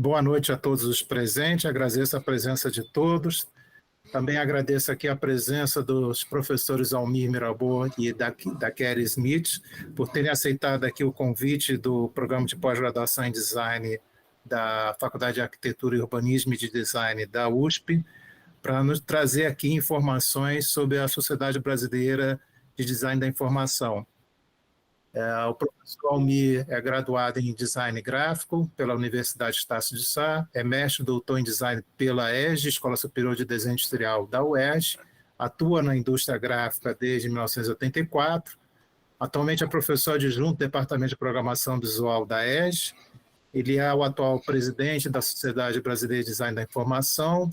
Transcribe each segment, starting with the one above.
Boa noite a todos os presentes, agradeço a presença de todos. Também agradeço aqui a presença dos professores Almir Mirabô e da Kelly Smith, por terem aceitado aqui o convite do Programa de Pós-Graduação em Design da Faculdade de Arquitetura e Urbanismo e de Design da USP, para nos trazer aqui informações sobre a Sociedade Brasileira de Design da Informação. O professor Almir é graduado em Design Gráfico pela Universidade Estácio de Sá, é mestre e doutor em Design pela ESG, Escola Superior de Desenho Industrial da UERJ, atua na indústria gráfica desde 1984, atualmente é professor adjunto do Departamento de Programação Visual da ESG, ele é o atual presidente da Sociedade Brasileira de Design da Informação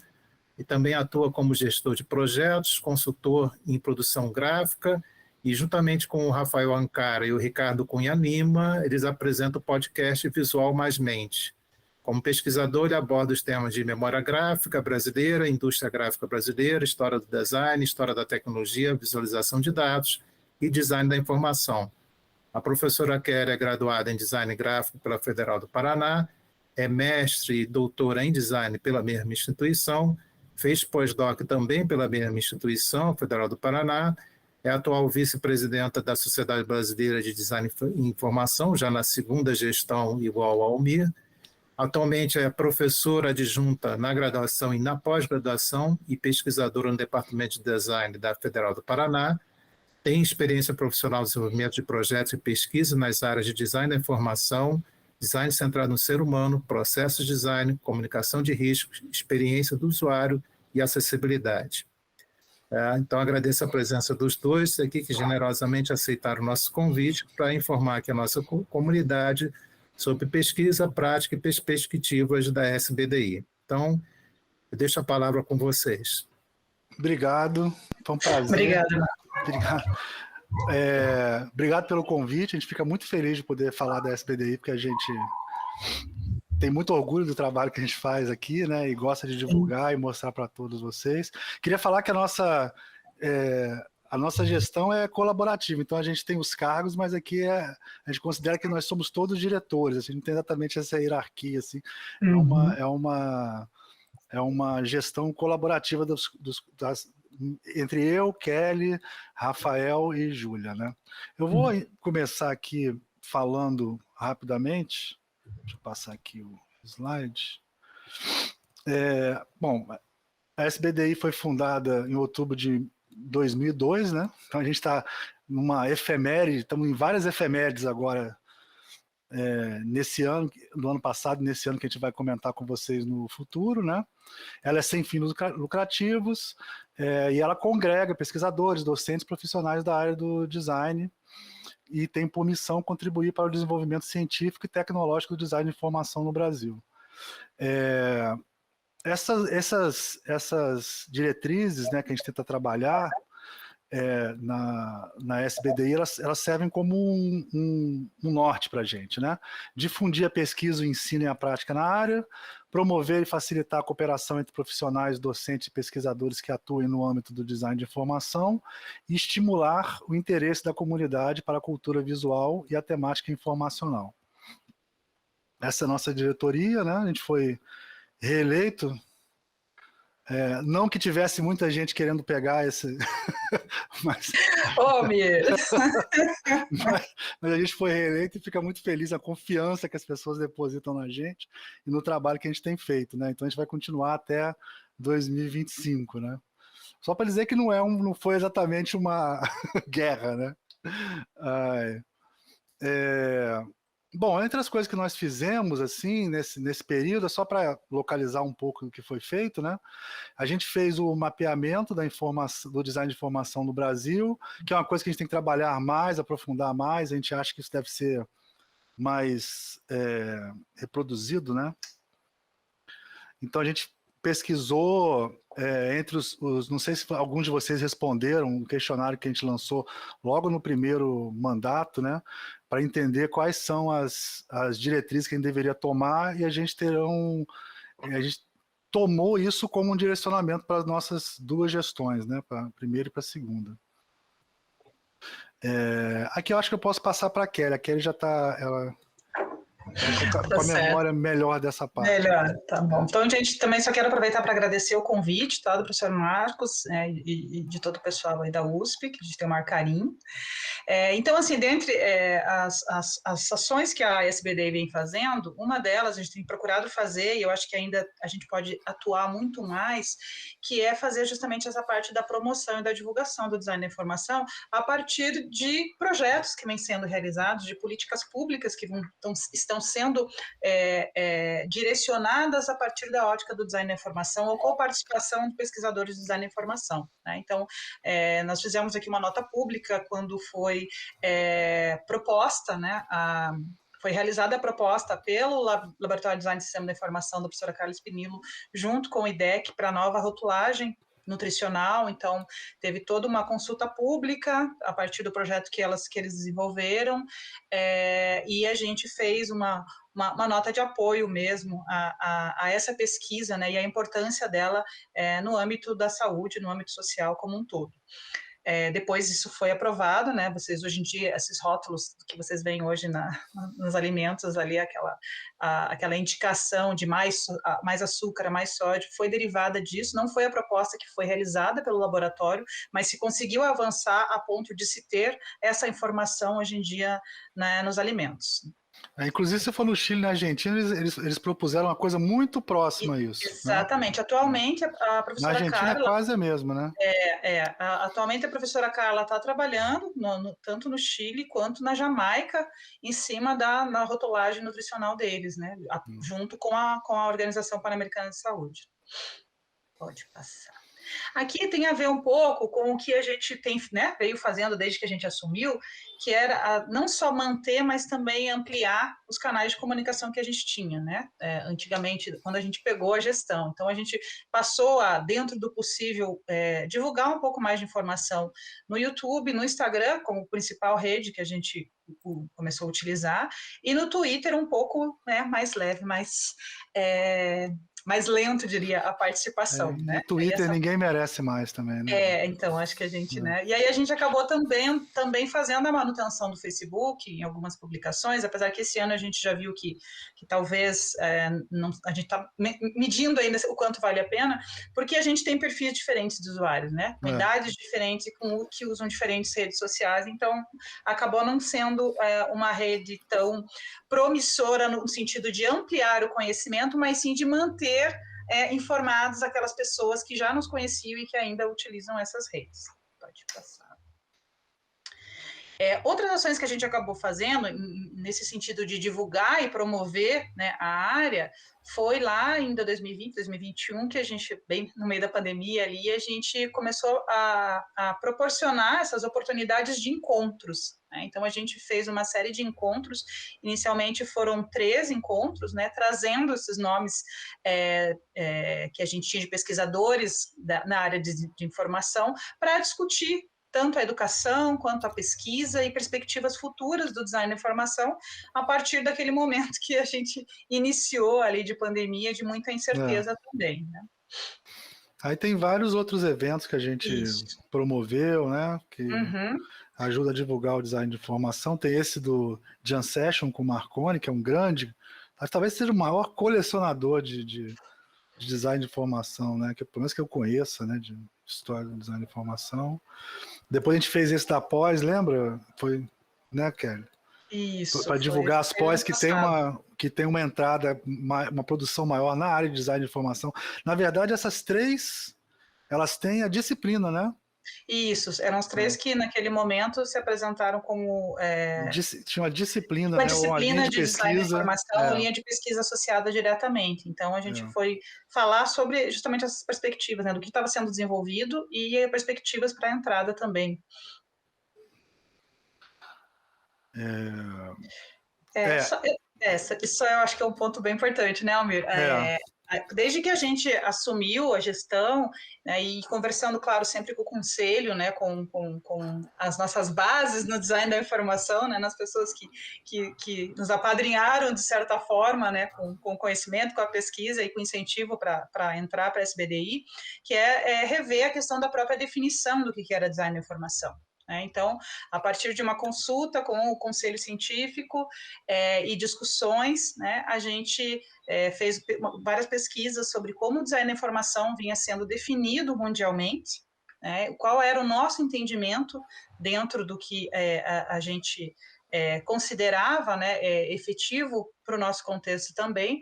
e também atua como gestor de projetos, consultor em produção gráfica, e juntamente com o Rafael Ancara e o Ricardo Cunha Lima, eles apresentam o podcast Visual Mais Mente. Como pesquisador, ele aborda os temas de memória gráfica brasileira, indústria gráfica brasileira, história do design, história da tecnologia, visualização de dados e design da informação. A professora Kelly é graduada em Design Gráfico pela Federal do Paraná, é mestre e doutora em Design pela mesma instituição, fez pós-doc também pela mesma instituição, Federal do Paraná, é atual vice-presidenta da Sociedade Brasileira de Design e Informação, já na segunda gestão igual ao Almir. Atualmente é professora adjunta na graduação e na pós-graduação e pesquisadora no Departamento de Design da Federal do Paraná. Tem experiência profissional no desenvolvimento de projetos e pesquisa nas áreas de design da informação, design centrado no ser humano, processos de design, comunicação de riscos, experiência do usuário e acessibilidade. Então, agradeço a presença dos dois aqui, que generosamente aceitaram o nosso convite para informar aqui a nossa comunidade sobre pesquisa, prática e perspectivas da SBDI. Então, eu deixo a palavra com vocês. Obrigado, foi um prazer. Obrigada. Obrigado pelo convite, a gente fica muito feliz de poder falar da SBDI, porque a gente tem muito orgulho do trabalho que a gente faz aqui, né, e gosta de divulgar e mostrar para todos vocês. Queria falar que a nossa gestão é colaborativa, então a gente tem os cargos, mas aqui a gente considera que nós somos todos diretores, assim, não tem exatamente essa hierarquia, assim, é uma gestão colaborativa entre eu, Kelly, Rafael e Júlia, né? Eu vou começar aqui falando rapidamente. Deixa eu passar aqui o slide. Bom, a SBDI foi fundada em outubro de 2002, né? Então a gente está numa efeméride, estamos em várias efemérides agora, nesse ano, no ano passado, nesse ano que a gente vai comentar com vocês no futuro, né? Ela é sem fins lucrativos e ela congrega pesquisadores, docentes, profissionais da área do design e tem por missão contribuir para o desenvolvimento científico e tecnológico do design de informação no Brasil. Essas diretrizes, né, que a gente tenta trabalhar na SBDI, elas servem como um norte para a gente, né? Difundir a pesquisa, o ensino e a prática na área, promover e facilitar a cooperação entre profissionais, docentes e pesquisadores que atuem no âmbito do design de informação e estimular o interesse da comunidade para a cultura visual e a temática informacional. Essa é a nossa diretoria, né? A gente foi reeleito. Não que tivesse muita gente querendo pegar esse... mas a gente foi reeleito e fica muito feliz a confiança que as pessoas depositam na gente e no trabalho que a gente tem feito, né? Então a gente vai continuar até 2025, né? Só para dizer que não foi exatamente uma guerra, né? Bom, entre as coisas que nós fizemos assim nesse período, é só para localizar um pouco do que foi feito, né? A gente fez o mapeamento do design de informação no Brasil, que é uma coisa que a gente tem que trabalhar mais, aprofundar mais, a gente acha que isso deve ser mais reproduzido, né? Então a gente pesquisou entre não sei se alguns de vocês responderam um questionário que a gente lançou logo no primeiro mandato, né, para entender quais são as diretrizes que a gente deveria tomar, e a gente tomou isso como um direcionamento para as nossas duas gestões, né, para a primeira e para a segunda. Aqui eu acho que eu posso passar para a Kelly já está... Com a memória melhor dessa parte. Melhor, tá bom. Então, gente, também só quero aproveitar para agradecer o convite, tá, do professor Marcos, e de todo o pessoal aí da USP, que a gente tem o maior carinho. Então, assim, dentre as ações que a SBD vem fazendo, uma delas a gente tem procurado fazer, e eu acho que ainda a gente pode atuar muito mais, que é fazer justamente essa parte da promoção e da divulgação do design da informação a partir de projetos que vêm sendo realizados, de políticas públicas que estão sendo direcionadas a partir da ótica do design da informação ou com participação de pesquisadores de design da informação, né? Então, nós fizemos aqui uma nota pública quando foi proposta, né, foi realizada a proposta pelo Laboratório de Design de Sistema da Informação da professora Carla Spinillo, junto com o IDEC, para a nova rotulagem nutricional. Então, teve toda uma consulta pública a partir do projeto que eles desenvolveram, e a gente fez uma nota de apoio mesmo a essa pesquisa, né, e a importância dela no âmbito da saúde, no âmbito social como um todo. Depois isso foi aprovado, né? Vocês hoje em dia, esses rótulos que vocês veem hoje nos alimentos ali, aquela indicação de mais açúcar, mais sódio, foi derivada disso. Não foi a proposta que foi realizada pelo laboratório, mas se conseguiu avançar a ponto de se ter essa informação hoje em dia, né, nos alimentos. Inclusive, se for no Chile e na Argentina, eles propuseram uma coisa muito próxima a isso. Exatamente. Né? Atualmente, a professora Carla... Na Argentina Carla, é quase a mesma, né? Atualmente, a professora Carla está trabalhando tanto no Chile quanto na Jamaica, em cima da rotulagem nutricional deles, né? Junto com a Organização Pan-Americana de Saúde. Pode passar. Aqui tem a ver um pouco com o que a gente tem, né, veio fazendo desde que a gente assumiu, que era não só manter, mas também ampliar os canais de comunicação que a gente tinha, né? Antigamente, quando a gente pegou a gestão. Então, a gente passou a, dentro do possível, divulgar um pouco mais de informação no YouTube, no Instagram, como principal rede que a gente começou a utilizar, e no Twitter um pouco, né, mais leve, mais lento, diria, a participação. Né? No Twitter ninguém merece mais também, né? Então, acho que a gente, né? E aí a gente acabou também fazendo a manutenção do Facebook em algumas publicações, apesar que esse ano a gente já viu que talvez a gente está medindo ainda o quanto vale a pena, porque a gente tem perfis diferentes de usuários, né? Com idades diferentes e que usam diferentes redes sociais, então acabou não sendo uma rede tão promissora no sentido de ampliar o conhecimento, mas sim de manter informados aquelas pessoas que já nos conheciam e que ainda utilizam essas redes. Pode passar. Outras ações que a gente acabou fazendo, nesse sentido de divulgar e promover, né, a área, foi lá ainda 2020, 2021, que a gente, bem no meio da pandemia ali, a gente começou a proporcionar essas oportunidades de encontros. Né? Então, a gente fez uma série de encontros, inicialmente foram 3 encontros, né, trazendo esses nomes que a gente tinha de pesquisadores na área de informação, para discutir tanto a educação quanto a pesquisa e perspectivas futuras do design da informação, a partir daquele momento que a gente iniciou ali de pandemia, de muita incerteza também, né? Aí tem vários outros eventos que a gente promoveu, né? Que ajuda a divulgar o design de informação. Tem esse do Jam Session com o Marconi, que é um grande, talvez seja o maior colecionador de design de informação, né? Pelo menos que eu conheça, né? De história do design de informação. Depois a gente fez esse da pós, lembra? Foi, né, Kelly? Isso. Para divulgar as pós que tem uma entrada, uma produção maior na área de design de informação. Na verdade, essas 3, elas têm a disciplina, né? Isso, eram os 3 que naquele momento se apresentaram como... Tinha uma disciplina, uma né? disciplina uma linha de pesquisa, design da informação, linha de pesquisa associada diretamente. Então, a gente foi falar sobre justamente essas perspectivas, né? Do que estava sendo desenvolvido e perspectivas para a entrada também. Isso eu acho que é um ponto bem importante, né, Almir? Desde que a gente assumiu a gestão, né, e conversando, claro, sempre com o conselho, né, com as nossas bases no design da informação, né, nas pessoas que nos apadrinharam, de certa forma, né, com conhecimento, com a pesquisa e com incentivo para entrar para a SBDI, que é rever a questão da própria definição do que era design da informação. né? Então, a partir de uma consulta com o conselho científico e discussões, né, a gente fez várias pesquisas sobre como o design da informação vinha sendo definido mundialmente, né, qual era o nosso entendimento dentro do que a gente considerava, né, efetivo para o nosso contexto também,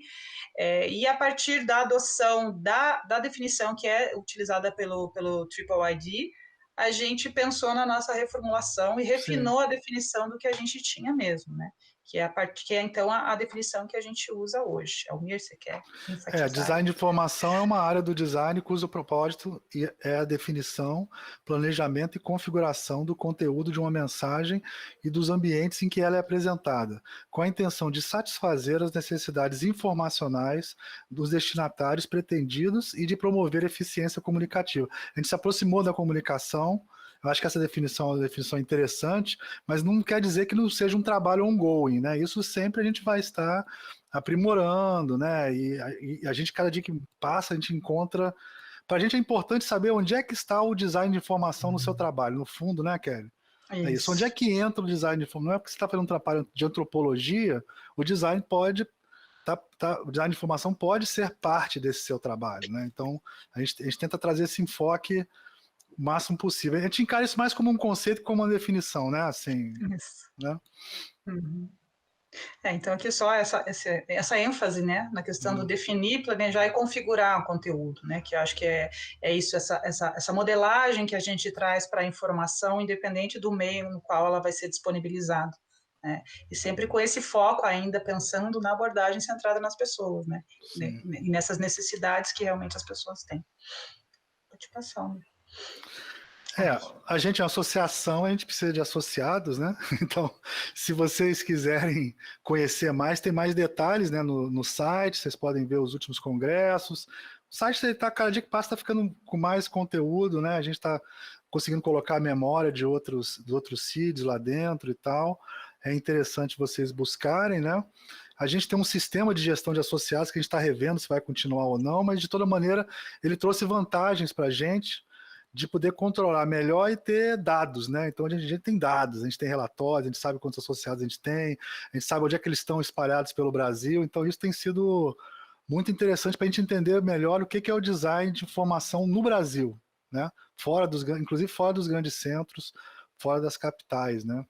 e a partir da adoção da definição que é utilizada pelo Triple ID, a gente pensou na nossa reformulação e refinou a definição do que a gente tinha mesmo, né? Que é então a definição que a gente usa hoje. Almir, você quer enfatizar? Design de informação é uma área do design cujo propósito é a definição, planejamento e configuração do conteúdo de uma mensagem e dos ambientes em que ela é apresentada, com a intenção de satisfazer as necessidades informacionais dos destinatários pretendidos e de promover eficiência comunicativa. A gente se aproximou da comunicação. Eu acho que essa definição é uma definição interessante, mas não quer dizer que não seja um trabalho ongoing, né? Isso sempre a gente vai estar aprimorando, né? E a gente, cada dia que passa, a gente encontra... Para a gente é importante saber onde é que está o design de informação no seu trabalho, no fundo, né, Kelly? É isso. Onde é que entra o design de informação? Não é porque você está fazendo um trabalho de antropologia, o design pode... o design de informação pode ser parte desse seu trabalho, né? Então, a gente tenta trazer esse enfoque o máximo possível. A gente encara isso mais como um conceito que como uma definição, né? Assim, isso. Né? Uhum. Então, aqui só essa ênfase, né, na questão do definir, planejar e configurar o conteúdo, né, que eu acho que é isso, essa modelagem que a gente traz para a informação, independente do meio no qual ela vai ser disponibilizada, né, e sempre com esse foco ainda pensando na abordagem centrada nas pessoas, né, e nessas necessidades que realmente as pessoas têm. Pode passar, né? A gente é uma associação, a gente precisa de associados, né? Então, se vocês quiserem conhecer mais, tem mais detalhes, né, no site, vocês podem ver os últimos congressos. O site está, cada dia que passa, está ficando com mais conteúdo, né? A gente está conseguindo colocar a memória de outros CIDs lá dentro e tal. É interessante vocês buscarem, né? A gente tem um sistema de gestão de associados que a gente está revendo se vai continuar ou não, mas de toda maneira ele trouxe vantagens para a gente de poder controlar melhor e ter dados, né? Então a gente tem dados, a gente tem relatórios, a gente sabe quantos associados a gente tem, a gente sabe onde é que eles estão espalhados pelo Brasil, então isso tem sido muito interessante para a gente entender melhor o que é o design de informação no Brasil, né? Inclusive fora dos grandes centros, fora das capitais, né?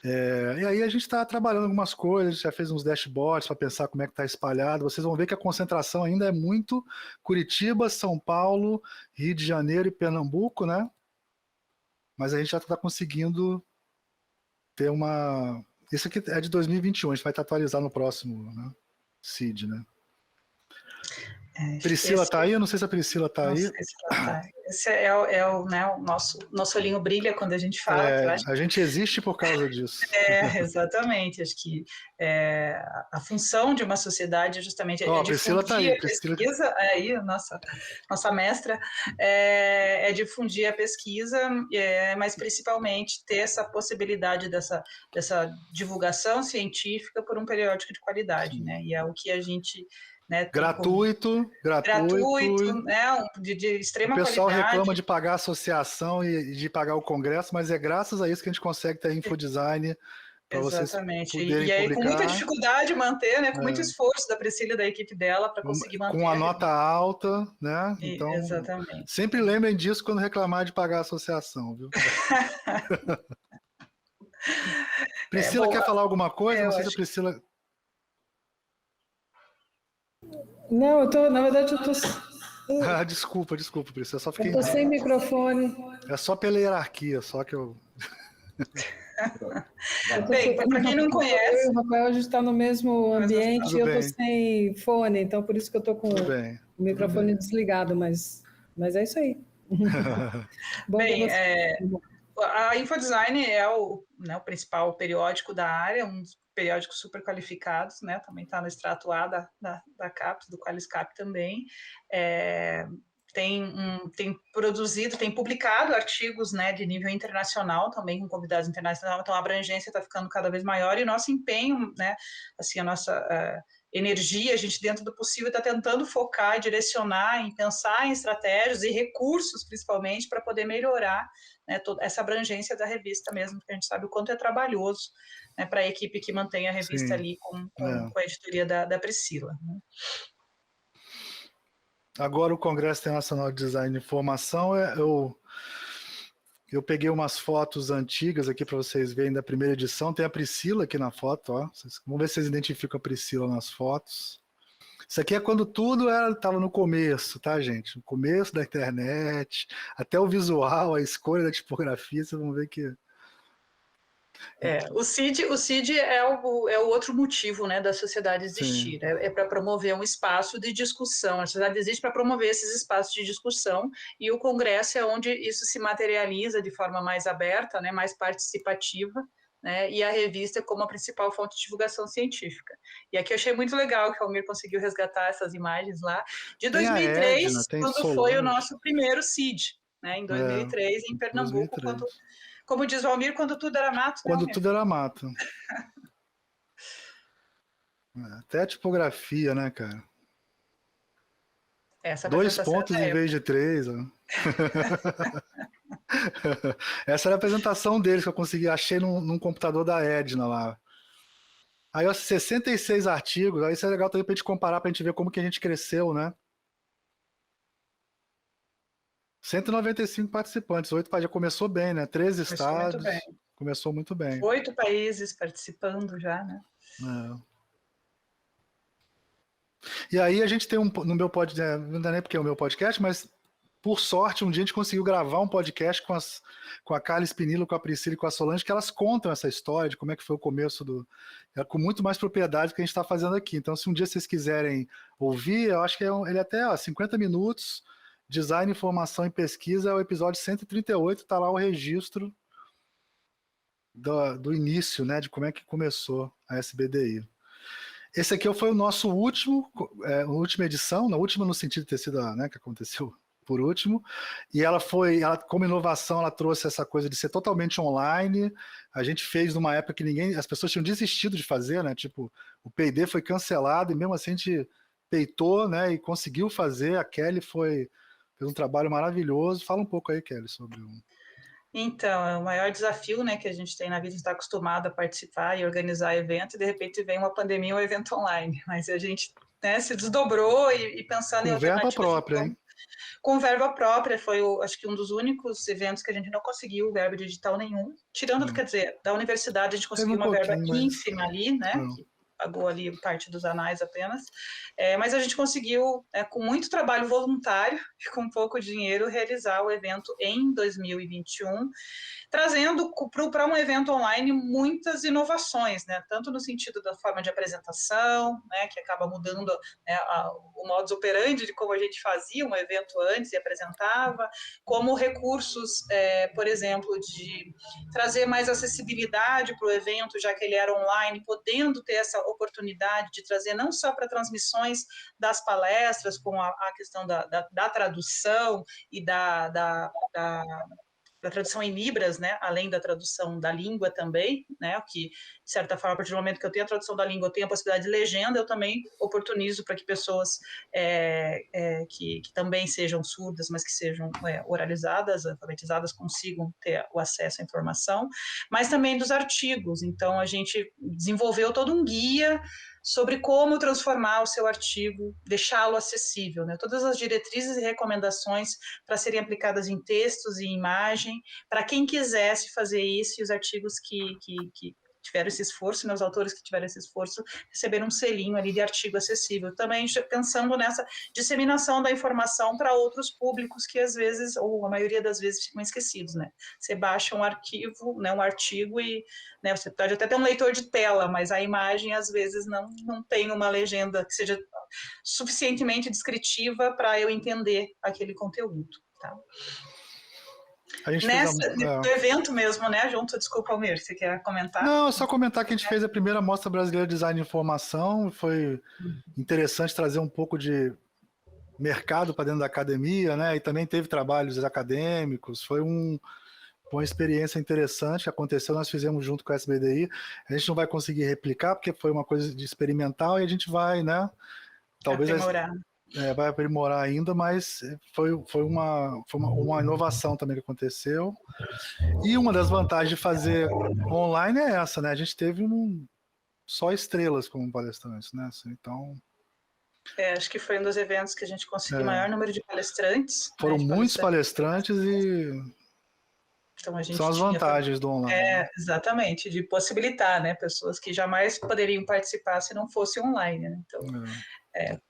E aí a gente está trabalhando algumas coisas, já fez uns dashboards para pensar como é que está espalhado. Vocês vão ver que a concentração ainda é muito Curitiba, São Paulo, Rio de Janeiro e Pernambuco, né? Mas a gente já está conseguindo ter uma... Isso aqui é de 2021, a gente vai estar atualizado no próximo, né? CID, né? Priscila está aí? Eu não sei se a Priscila está aí. Esse né, o nosso olhinho brilha quando a gente fala. A gente existe por causa disso. Exatamente. Acho que a função de uma sociedade é justamente a Priscila está aí. Pesquisa, aí, nossa mestra, é difundir a pesquisa, mas principalmente ter essa possibilidade dessa divulgação científica por um periódico de qualidade, né? E é o que a gente... Né, gratuito, né, de extrema qualidade. O pessoal reclama de pagar a associação e de pagar o congresso, mas é graças a isso que a gente consegue ter infodesign para vocês poderem e aí, publicar. com muita dificuldade manter, né, com muito esforço da Priscila e da equipe dela para conseguir manter. Com a nota alta, né? Então, exatamente. Sempre lembrem disso quando reclamar de pagar a associação, viu? Priscila quer falar alguma coisa? Não sei se a Priscila... Não, na verdade eu tô... Desculpa, Priscila, só fiquei... Eu tô sem microfone. É só pela hierarquia, só que eu... Bem, para quem não conhece... O Rafael, a gente está no mesmo ambiente e eu tô sem fone, então por isso que eu tô com o microfone desligado, mas é isso aí. Bem, a Infodesign é o principal periódico da área, um dos periódicos super qualificados, né? Também está no extrato A da CAPES, do QualisCap também. Tem produzido, tem publicado artigos, né, de nível internacional também, com convidados internacionais, então a abrangência está ficando cada vez maior e o nosso empenho, né, assim, a nossa energia, a gente, dentro do possível, está tentando focar, direcionar, pensar em estratégias e recursos, principalmente, para poder melhorar, né, toda essa abrangência da revista mesmo, porque a gente sabe o quanto é trabalhoso, né, para a equipe que mantém a revista ali com a editoria da Priscila. Né? Agora o Congresso Internacional de Design e Informação, eu peguei umas fotos antigas aqui para vocês verem da primeira edição. Tem a Priscila aqui na foto, ó. Vamos ver se vocês identificam a Priscila nas fotos. Isso aqui é quando tudo estava no começo, tá, gente? No começo da internet, até o visual, a escolha da tipografia, vocês vão ver que... O CID é o outro motivo, né, da sociedade existir, é para promover um espaço de discussão. A sociedade existe para promover esses espaços de discussão, e o Congresso é onde isso se materializa de forma mais aberta, né, mais participativa, né, e a revista como a principal fonte de divulgação científica. E aqui eu achei muito legal que o Almir conseguiu resgatar essas imagens lá, de 2003, quando foi o nosso primeiro CID, né, em 2003, em Pernambuco, 2003. Como diz o Almir, quando tudo era mato. Quando tudo era mato. Até a tipografia, né, cara? 2 pontos em vez de 3. Ó. Essa era a apresentação deles que eu consegui, achei num computador da Edna lá. Aí, ó, 66 artigos, aí isso é legal também pra gente comparar, pra gente ver como que a gente cresceu, né? 195 participantes, 8 países, já começou bem, né? 13 estados, começou muito bem. 8 países participando já, né? E aí a gente tem no meu podcast, não dá nem porque é o meu podcast, mas por sorte um dia a gente conseguiu gravar um podcast com a Carla Spinillo, com a Priscila e com a Solange, que elas contam essa história de como é que foi o começo com muito mais propriedade que a gente está fazendo aqui. Então, se um dia vocês quiserem ouvir, eu acho que ele é até 50 minutos, Design, Informação e Pesquisa, é o episódio 138, está lá o registro do início, né, de como é que começou a SBDI. Esse aqui foi o nosso última edição, na última no sentido de ter sido, né, que aconteceu por último, e ela como inovação, ela trouxe essa coisa de ser totalmente online. A gente fez numa época que as pessoas tinham desistido de fazer, né, tipo, o P&D foi cancelado e mesmo assim a gente peitou, né, e conseguiu fazer. A Kelly fez um trabalho maravilhoso. Fala um pouco aí, Kelly, sobre o... Então, é o maior desafio, né, que a gente tem na vida, a gente está acostumado a participar e organizar evento, e de repente vem uma pandemia, um evento online, mas a gente, né, se desdobrou e pensando em alternativas. Com verba própria, hein? Com verba própria, foi, acho que um dos únicos eventos que a gente não conseguiu verba digital nenhum, tirando, quer dizer, da universidade a gente conseguiu uma verba ínfima ali, né, que pagou ali parte dos anais apenas, mas a gente conseguiu, com muito trabalho voluntário e com pouco dinheiro, realizar o evento em 2021, trazendo para um evento online muitas inovações, né? Tanto no sentido da forma de apresentação, né, que acaba mudando, né, o modus operandi de como a gente fazia um evento antes e apresentava, como recursos, por exemplo, de trazer mais acessibilidade para o evento, já que ele era online, podendo ter essa oportunidade de trazer não só para transmissões das palestras, com a questão da tradução e da tradução em Libras, né, além da tradução da língua também, né, que, de certa forma, a partir do momento que eu tenho a tradução da língua, eu tenho a possibilidade de legenda, eu também oportunizo para que pessoas que também sejam surdas, mas que sejam oralizadas, alfabetizadas, consigam ter o acesso à informação, mas também dos artigos. Então, a gente desenvolveu todo um guia sobre como transformar o seu artigo, deixá-lo acessível, né? Todas as diretrizes e recomendações para serem aplicadas em textos e imagem, para quem quisesse fazer isso, e os artigos que tiveram esse esforço, né, os autores que tiveram esse esforço, receberam um selinho ali de artigo acessível. Também pensando nessa disseminação da informação para outros públicos que às vezes, ou a maioria das vezes, ficam esquecidos, né? Você baixa um arquivo, né, um artigo e, né, você pode até ter um leitor de tela, mas a imagem às vezes não tem uma legenda que seja suficientemente descritiva para eu entender aquele conteúdo, tá? No evento mesmo, né, junto, desculpa, Almir, você quer comentar? Não, é só comentar que a gente fez a primeira Mostra Brasileira de Design de Informação, foi interessante trazer um pouco de mercado para dentro da academia, né, e também teve trabalhos acadêmicos, foi Foi uma experiência interessante que aconteceu, nós fizemos junto com a SBDI. A gente não vai conseguir replicar, porque foi uma coisa de experimental, e a gente vai, né? Talvez vai aprimorar ainda, mas foi uma inovação também que aconteceu. E uma das vantagens de fazer online é essa, né? A gente teve só estrelas como palestrantes, né? Então... acho que foi um dos eventos que a gente conseguiu maior número de palestrantes. Foram muitos palestrantes e... Então, a gente são as vantagens do online. Exatamente, de possibilitar, né? Pessoas que jamais poderiam participar se não fosse online, né? Então,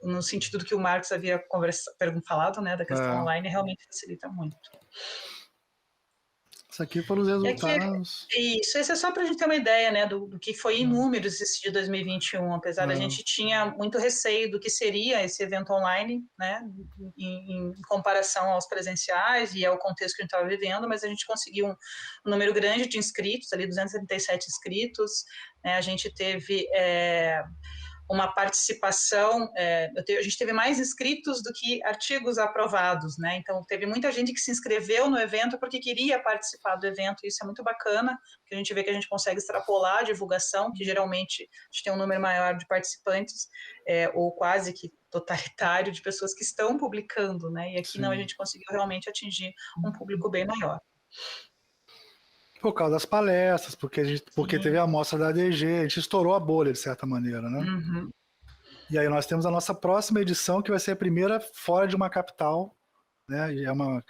no sentido do que o Marcos havia falado, né? Da questão online, realmente facilita muito. Isso aqui foram os resultados. Isso é só para a gente ter uma ideia, né, do que foi em números esse de 2021, apesar da gente tinha muito receio do que seria esse evento online, né, em comparação aos presenciais e ao contexto que a gente estava vivendo, mas a gente conseguiu um número grande de inscritos, ali 237 inscritos, né, a gente teve... uma participação, a gente teve mais inscritos do que artigos aprovados, né? Então, teve muita gente que se inscreveu no evento porque queria participar do evento, e isso é muito bacana, porque a gente vê que a gente consegue extrapolar a divulgação, que geralmente a gente tem um número maior de participantes, ou quase que totalitário de pessoas que estão publicando, né? E aqui não, a gente conseguiu realmente atingir um público bem maior. Por causa das palestras, porque teve a amostra da ADG, a gente estourou a bolha, de certa maneira, né? Uhum. E aí nós temos a nossa próxima edição, que vai ser a primeira fora de uma capital, né? E é uma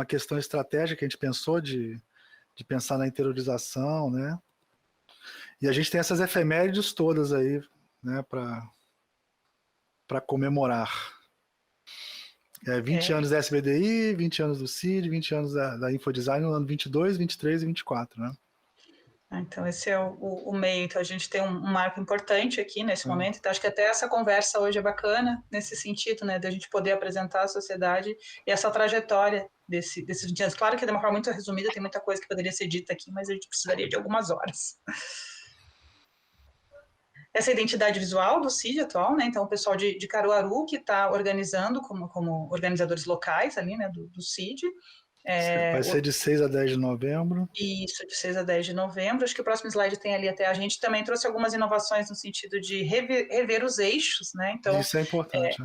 questão estratégica que a gente pensou de pensar na interiorização, né? E a gente tem essas efemérides todas aí, né? Para comemorar. 20 anos da SBDI, 20 anos do CID, 20 anos da Infodesign no ano 22, 23 e 24, né? Então, esse é o meio. Então, a gente tem um marco importante aqui nesse momento. Então, acho que até essa conversa hoje é bacana, nesse sentido, né? De a gente poder apresentar à sociedade e essa trajetória desses 20 anos. Claro que de uma forma muito resumida, tem muita coisa que poderia ser dita aqui, mas a gente precisaria de algumas horas. Essa identidade visual do CID atual, né? Então, o pessoal de Caruaru que está organizando como organizadores locais ali, né? Do CID. Vai ser de 6 a 10 de novembro. Isso, de 6 a 10 de novembro. Acho que o próximo slide tem ali até. A gente também trouxe algumas inovações no sentido de rever os eixos, né? Então, isso é importante.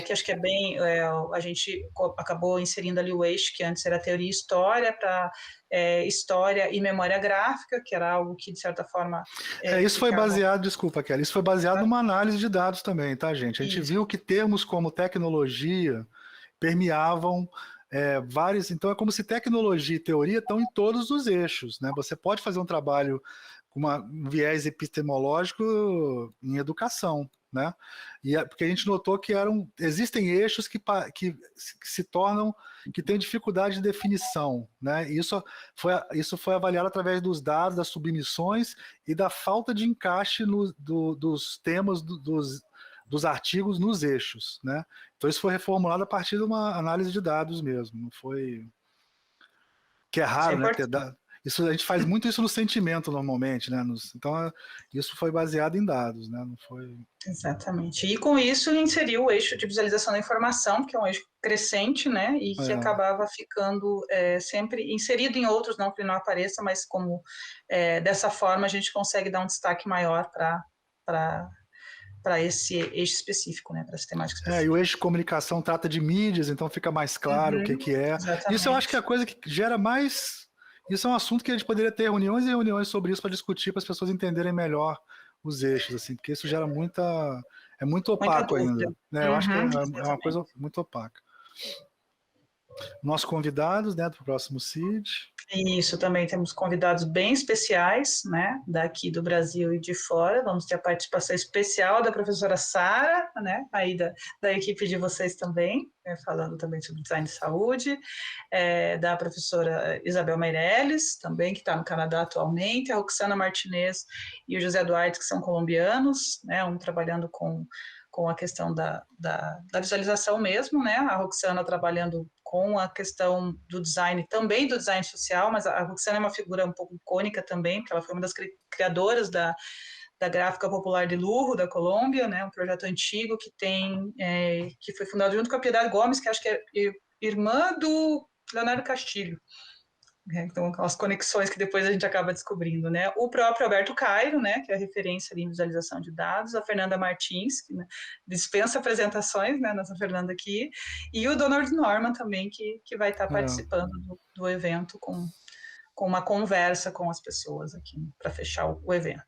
Que acho que é bem... a gente acabou inserindo ali o eixo que antes era teoria e história, para história e memória gráfica, que era algo que, de certa forma... isso foi baseado, desculpa, Kelly, isso foi baseado numa análise de dados também, tá, gente? A gente viu que termos como tecnologia permeavam... vários, então é como se tecnologia e teoria estão em todos os eixos, né? Você pode fazer um trabalho com um viés epistemológico em educação, né? Porque a gente notou que existem eixos que se tornam, que têm dificuldade de definição, né? E isso foi avaliado através dos dados, das submissões e da falta de encaixe dos temas dos artigos nos eixos, né? Então isso foi reformulado a partir de uma análise de dados mesmo, não foi... Que é raro, né? Isso, a gente faz muito isso no sentimento normalmente, né? Então isso foi baseado em dados, né? Não foi... Exatamente. E com isso inseriu o eixo de visualização da informação, que é um eixo crescente, né? E que acabava ficando sempre inserido em outros, não que ele não apareça, mas como dessa forma a gente consegue dar um destaque maior para esse eixo específico, né, para essa temática específica. E o eixo de comunicação trata de mídias, então fica mais claro o que é. Exatamente. Isso eu acho que é a coisa que gera mais... Isso é um assunto que a gente poderia ter reuniões e reuniões sobre isso para discutir, para as pessoas entenderem melhor os eixos, assim, porque isso gera é muito opaco ainda. Né? Eu acho que é uma coisa muito opaca. Nossos convidados, né, do próximo CID. Isso, também temos convidados bem especiais, né, daqui do Brasil e de fora. Vamos ter a participação especial da professora Sara, né, aí da equipe de vocês também, falando também sobre design de saúde, da professora Isabel Meirelles, também, que está no Canadá atualmente, a Roxana Martinez e o José Duarte, que são colombianos, né, trabalhando com a questão da visualização mesmo, né? A Roxana trabalhando com a questão do design, também do design social, mas a Roxana é uma figura um pouco icônica também, porque ela foi uma das criadoras da Gráfica Popular de Lujo, da Colômbia, né? Um projeto antigo que foi fundado junto com a Piedade Gomes, que acho que é irmã do Leonardo Castilho. Então, aquelas conexões que depois a gente acaba descobrindo, né? O próprio Alberto Cairo, né, que é a referência ali em visualização de dados, a Fernanda Martins, que, né, dispensa apresentações, né, nossa Fernanda aqui, e o Donald Norman também, que vai estar participando do evento com uma conversa com as pessoas aqui, para fechar o evento.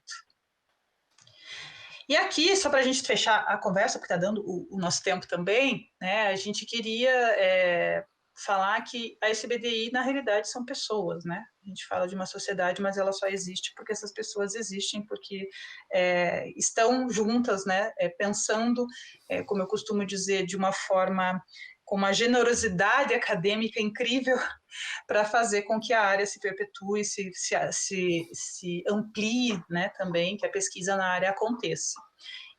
E aqui, só para a gente fechar a conversa, porque está dando o nosso tempo também, né, a gente queria falar que a SBDI, na realidade, são pessoas, né? A gente fala de uma sociedade, mas ela só existe porque essas pessoas existem, porque estão juntas, né? Pensando, como eu costumo dizer, de uma forma, com uma generosidade acadêmica incrível, para fazer com que a área se perpetue, se amplie, né? Também, que a pesquisa na área aconteça.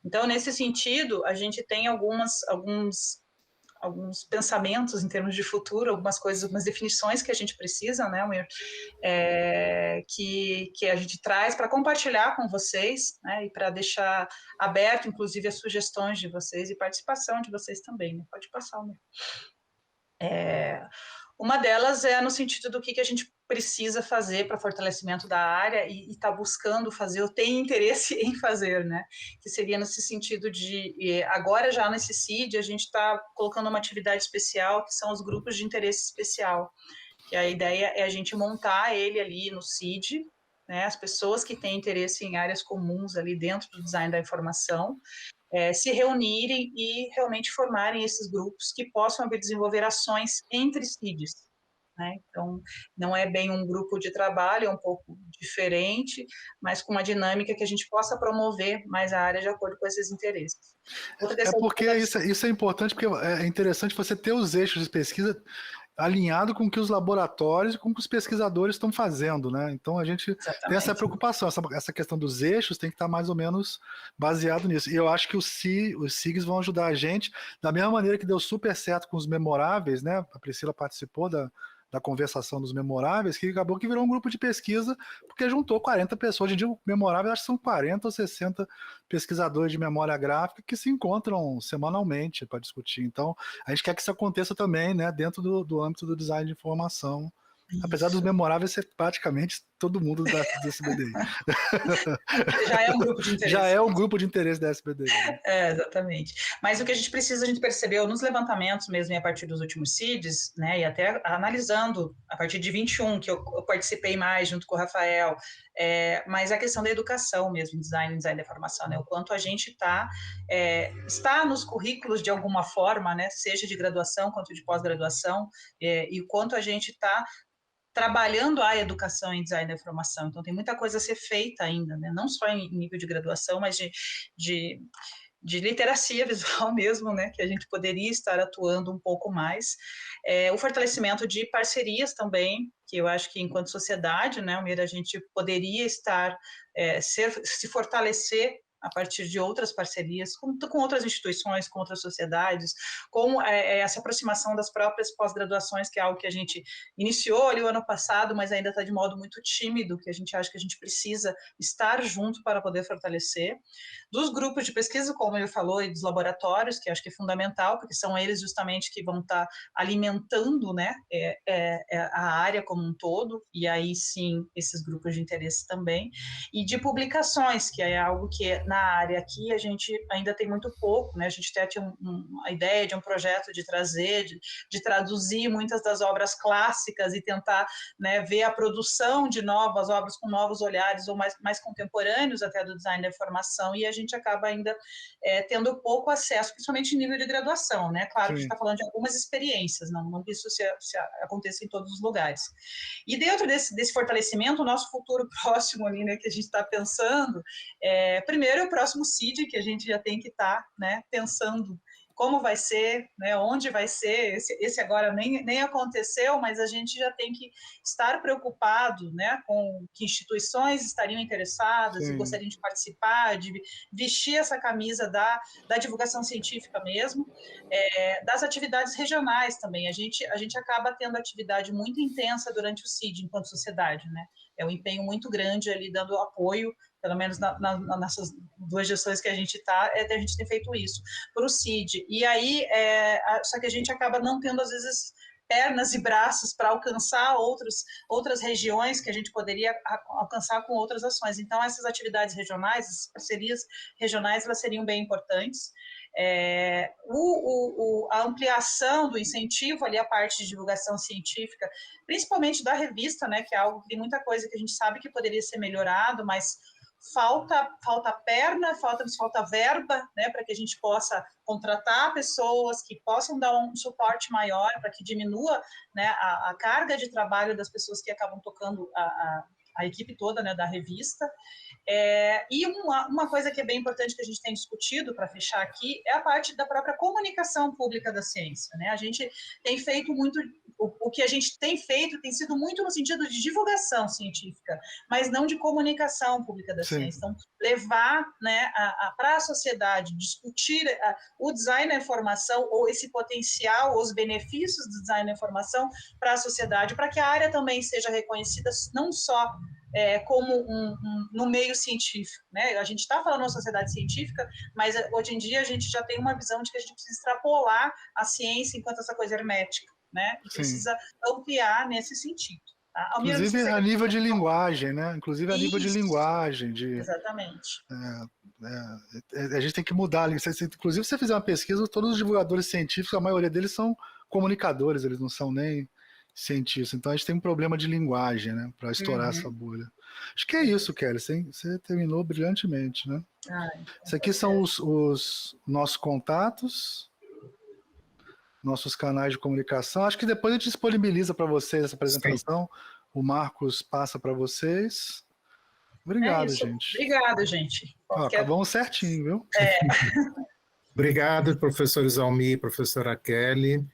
Então, nesse sentido, a gente tem alguns pensamentos em termos de futuro, algumas coisas, algumas definições que a gente precisa, né, que a gente traz para compartilhar com vocês, né, e para deixar aberto, inclusive, as sugestões de vocês e participação de vocês também, né? Pode passar, né? Uma delas é no sentido do que a gente precisa fazer para fortalecimento da área e está buscando fazer, ou tem interesse em fazer, né? Que seria nesse sentido de, agora já nesse CID, a gente está colocando uma atividade especial, que são os grupos de interesse especial, que a ideia é a gente montar ele ali no CID, né? As pessoas que têm interesse em áreas comuns ali dentro do design da informação, se reunirem e realmente formarem esses grupos que possam desenvolver ações entre CIDs, né? Então, não é bem um grupo de trabalho, é um pouco diferente, mas com uma dinâmica que a gente possa promover mais a área de acordo com esses interesses. Porque isso é importante, porque é interessante você ter os eixos de pesquisa alinhado com o que os laboratórios e com o que os pesquisadores estão fazendo, né? Então a gente tem essa preocupação, essa questão dos eixos tem que estar mais ou menos baseado nisso. E eu acho que os SIGs vão ajudar a gente, da mesma maneira que deu super certo com os memoráveis, né? A Priscila participou da conversação dos memoráveis, que acabou que virou um grupo de pesquisa, porque juntou 40 pessoas. Hoje em dia, o memorável, acho que são 40 ou 60 pesquisadores de memória gráfica que se encontram semanalmente para discutir. Então, a gente quer que isso aconteça também, né, dentro do âmbito do design de informação. Isso. Apesar dos memoráveis ser praticamente todo mundo da SBDI. Já é um grupo de interesse. Já é um grupo de interesse da SBDI. Né? Exatamente. Mas o que a gente percebeu nos levantamentos mesmo e a partir dos últimos CIDs, né, e até analisando a partir de 21, que eu participei mais junto com o Rafael, mas a questão da educação mesmo, design da formação, né, o quanto a gente está nos currículos de alguma forma, né, seja de graduação quanto de pós-graduação, e o quanto a gente está trabalhando a educação em design da informação. Então, tem muita coisa a ser feita ainda, né? Não só em nível de graduação, mas de literacia visual mesmo, né? Que a gente poderia estar atuando um pouco mais. O fortalecimento de parcerias também, que eu acho que, enquanto sociedade, né, Almir, a gente poderia estar, se fortalecer a partir de outras parcerias com outras instituições, com outras sociedades, com essa aproximação das próprias pós-graduações, que é algo que a gente iniciou ali o ano passado, mas ainda está de modo muito tímido, que a gente acha que a gente precisa estar junto para poder fortalecer. Dos grupos de pesquisa, como ele falou, e dos laboratórios, que acho que é fundamental, porque são eles justamente que vão estar alimentando, né, a área como um todo, e aí sim, esses grupos de interesse também, e de publicações, que é algo que na área aqui a gente ainda tem muito pouco, né? A gente tem a ideia de um projeto de trazer, de traduzir muitas das obras clássicas e tentar, né, ver a produção de novas obras com novos olhares, ou mais contemporâneos até do design da informação, e a gente acaba ainda tendo pouco acesso, principalmente em nível de graduação, né? Claro, sim, que a gente está falando de algumas experiências, não que isso se aconteça em todos os lugares. E dentro desse fortalecimento, o nosso futuro próximo ali, né, que a gente está pensando, primeiro, o próximo CID, que a gente já tem que estar, né, pensando como vai ser, né, onde vai ser, esse agora nem aconteceu, mas a gente já tem que estar preocupado, né, com que instituições estariam interessadas, sim, e gostariam de participar, de vestir essa camisa da divulgação científica mesmo, das atividades regionais também. A gente acaba tendo atividade muito intensa durante o CID enquanto sociedade, né? É um empenho muito grande ali, dando apoio, pelo menos nessas 2 gestões que a gente está, a gente tem feito isso para o CID. E aí, só que a gente acaba não tendo, às vezes, pernas e braços para alcançar outras regiões que a gente poderia alcançar com outras ações. Então, essas atividades regionais, essas parcerias regionais, elas seriam bem importantes. A ampliação do incentivo ali, a parte de divulgação científica, principalmente da revista, né, que é algo que tem muita coisa que a gente sabe que poderia ser melhorado, mas falta perna, falta verba, né, para que a gente possa contratar pessoas que possam dar um suporte maior para que diminua, né, a carga de trabalho das pessoas que acabam tocando a equipe toda, né, da revista. E uma coisa que é bem importante que a gente tem discutido, para fechar aqui, é a parte da própria comunicação pública da ciência, né? A gente tem feito muito, o que a gente tem feito tem sido muito no sentido de divulgação científica, mas não de comunicação pública da ciência. Então, levar, né, para a sociedade, discutir o design da informação, ou esse potencial, os benefícios do design da informação para a sociedade, para que a área também seja reconhecida não só como no meio científico, né? A gente está falando uma sociedade científica, mas hoje em dia a gente já tem uma visão de que a gente precisa extrapolar a ciência enquanto essa coisa hermética, né? E precisa ampliar nesse sentido. Tá? Inclusive a nível de linguagem, né? Inclusive a nível de linguagem. Exatamente. A gente tem que mudar. Inclusive, se você fizer uma pesquisa, todos os divulgadores científicos, a maioria deles são comunicadores, eles não são nem cientistas. Então a gente tem um problema de linguagem, né, para estourar essa bolha. Acho que é isso, Kelly. Você terminou brilhantemente, né? Esses aqui são os nossos contatos, nossos canais de comunicação. Acho que depois a gente disponibiliza para vocês essa apresentação. Sim. O Marcos passa para vocês. Obrigado, gente. Obrigado, gente. Acabamos certinho, viu? Obrigado, professor Zalmir, professora Kelly.